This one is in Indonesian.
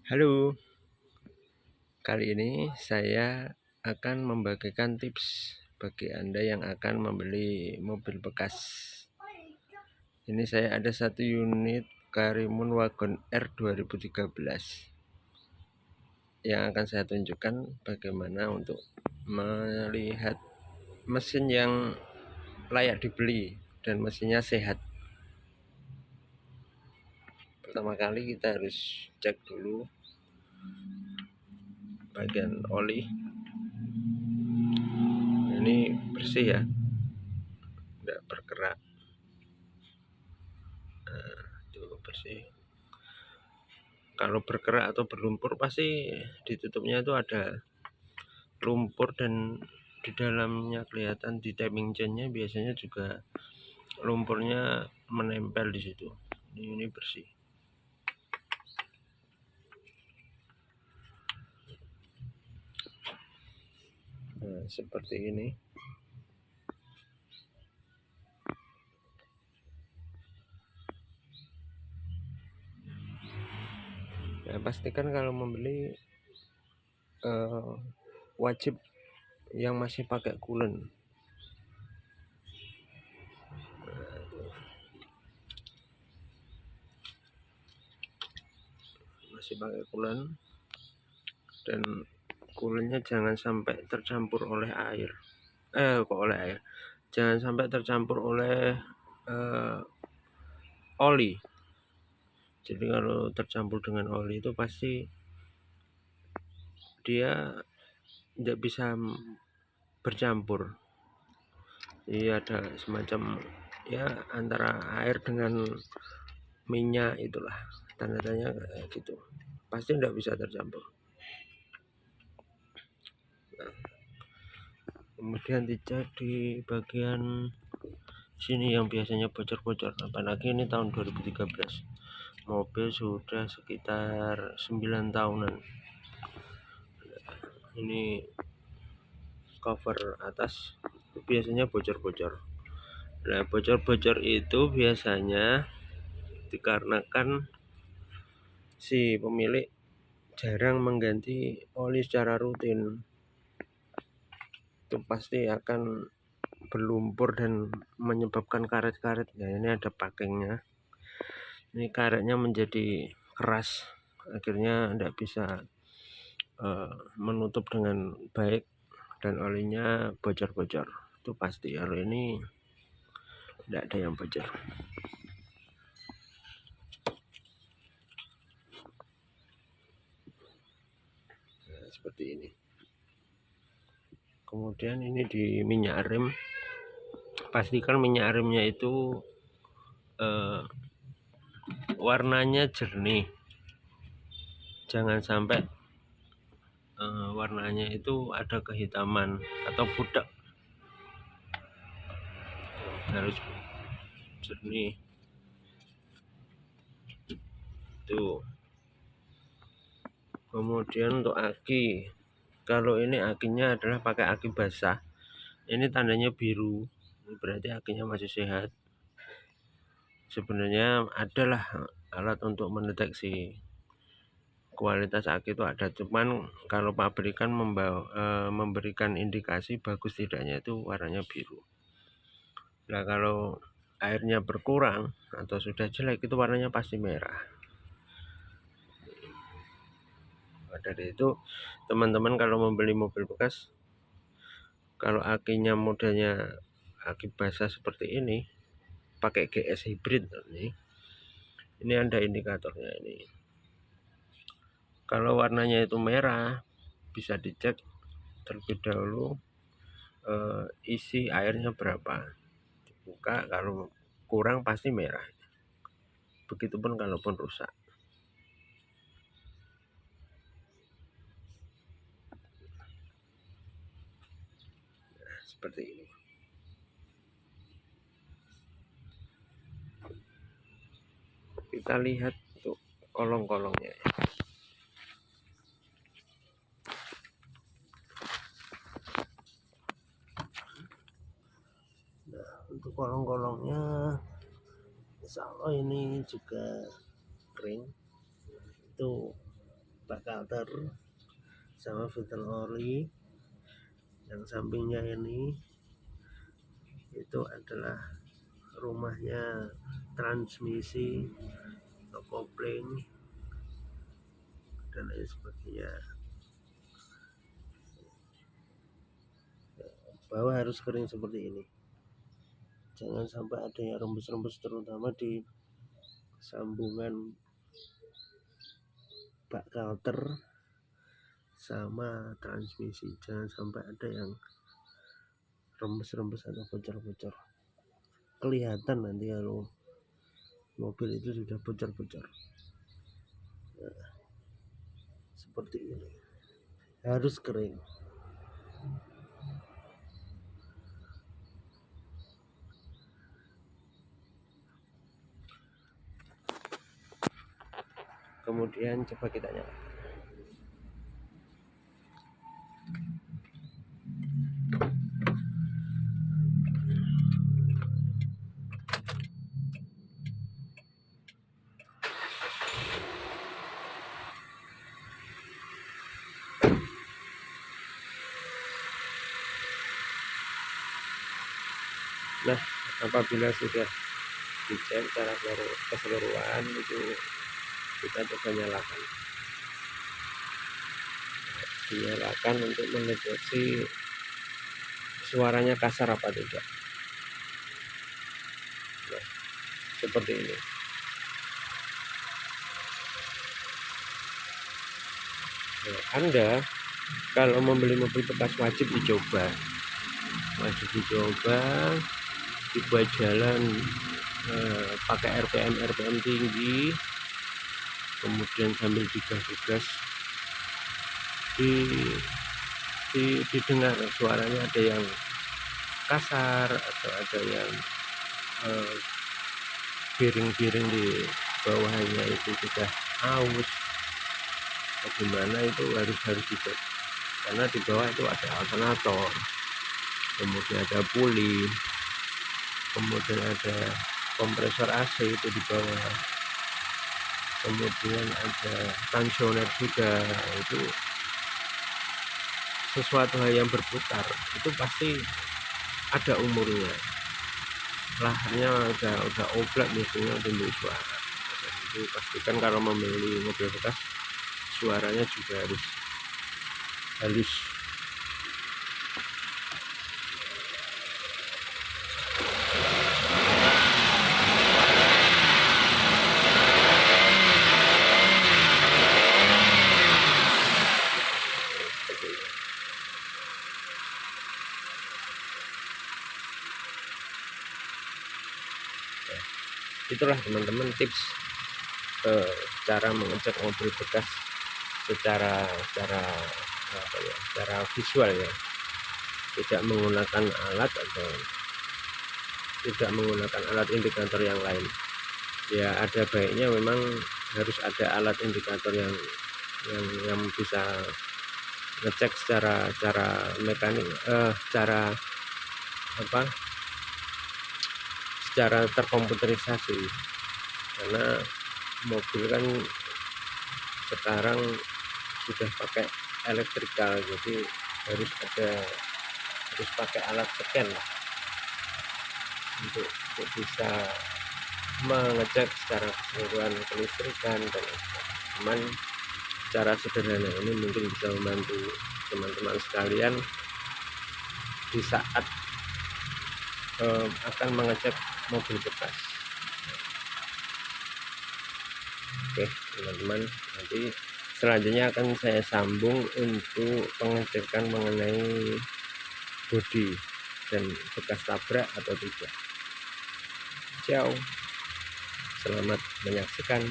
Halo, kali ini saya akan membagikan tips bagi Anda yang akan membeli mobil bekas. Ini saya ada satu unit Karimun Wagon R 2013 yang akan saya tunjukkan bagaimana untuk melihat mesin yang layak dibeli dan mesinnya sehat. Pertama kali kita harus cek dulu bagian oli. Ini bersih ya, tidak bergerak. Itu bersih. Kalau bergerak atau berlumpur pasti ditutupnya itu ada lumpur, dan di dalamnya kelihatan di timing chainnya biasanya juga lumpurnya menempel di situ. Ini bersih. Nah, seperti ini. Nah, pastikan kalau membeli wajib yang masih pakai coolant. Masih pakai coolant, dan coolantnya jangan sampai tercampur oleh air. Jangan sampai tercampur oleh oli. Jadi kalau tercampur dengan oli itu pasti dia tidak bisa bercampur. Jadi ada semacam ya antara air dengan minyak, itulah tanda-tandanya kayak gitu. Pasti tidak bisa tercampur. Nah, kemudian dicek di bagian sini yang biasanya bocor-bocor. Apalagi ini tahun 2013. Mobil sudah sekitar 9 tahunan. Ini cover atas biasanya bocor-bocor. Nah, bocor-bocor itu biasanya dikarenakan si pemilik jarang mengganti oli secara rutin. Itu pasti akan berlumpur dan menyebabkan karet-karet. Nah, ini ada pakengnya. Ini karetnya menjadi keras, akhirnya tidak bisa menutup dengan baik dan olinya bocor-bocor. Itu pasti. Kalau ini tidak ada yang bocor. Nah, seperti ini. Kemudian ini di minyak rem, pastikan minyak remnya itu warnanya jernih. Jangan sampai warnanya itu ada kehitaman atau budak. Harus jernih. Tuh. Kemudian untuk aki, kalau ini akinya adalah pakai aki basah, ini tandanya biru, berarti akinya masih sehat. Sebenarnya adalah alat untuk mendeteksi kualitas aki itu ada, cuman kalau pabrikan memberikan indikasi bagus tidaknya itu warnanya biru. Nah, kalau airnya berkurang atau sudah jelek itu warnanya pasti merah. Dari itu teman-teman kalau membeli mobil bekas, kalau akinya modelnya aki basah seperti ini, pakai GS hybrid ini ada indikatornya. Ini kalau warnanya itu merah, bisa dicek terlebih dahulu isi airnya berapa. Dibuka, kalau kurang pasti merah. Begitupun kalaupun rusak. Nah, seperti ini. Kita lihat untuk kolong-kolongnya. Nah, untuk kolong-kolongnya insya Allah ini juga kering. Itu bak kalter sama filter oli. Yang sampingnya ini itu adalah rumahnya transmisi atau kopling dan lain sebagainya. Bawah harus kering seperti ini, jangan sampai ada yang rembes-rembes, terutama di sambungan bak kalter sama transmisi. Jangan sampai ada yang rembes-rembes atau bocor-bocor, kelihatan nanti kalau mobil itu sudah bocor-bocor. Nah, seperti ini, harus kering. Kemudian coba kita nyalakan. Nah, apabila sudah dicek secara keseluruhan, itu kita coba nyalakan untuk mendeteksi suaranya kasar apa tidak. Nah, seperti ini. Nah, Anda kalau membeli mobil bekas wajib dicoba, dibuat jalan pakai RPM tinggi, kemudian sambil digas-gas didengar suaranya ada yang kasar atau ada yang piring-piring di bawahnya itu sudah aus. Bagaimana itu harus dicek, karena di bawah itu ada alternator, kemudian ada puli, kemudian ada kompresor AC itu di bawah, kemudian ada tensioner juga. Itu sesuatu hal yang berputar, itu pasti ada umurnya, lahannya udah oblak, biasanya timbul suara. Dan itu pastikan kalau membeli mobil bekas, suaranya juga harus halus. Itulah teman-teman tips cara mengecek mobil bekas secara visual ya, tidak menggunakan alat atau tidak menggunakan alat indikator yang lain. Ya, ada baiknya memang harus ada alat indikator yang bisa ngecek secara mekanik, secara terkomputerisasi, karena mobil kan sekarang sudah pakai elektrikal, jadi harus pakai alat scan untuk bisa mengecek secara keseluruhan kelistrikan. Dan cuman cara sederhana ini mungkin bisa membantu teman-teman sekalian di saat akan mengecek mobil bekas. Oke teman-teman, nanti selanjutnya akan saya sambung untuk pengecekan mengenai bodi dan bekas tabrak atau tidak. Ciao, selamat menyaksikan.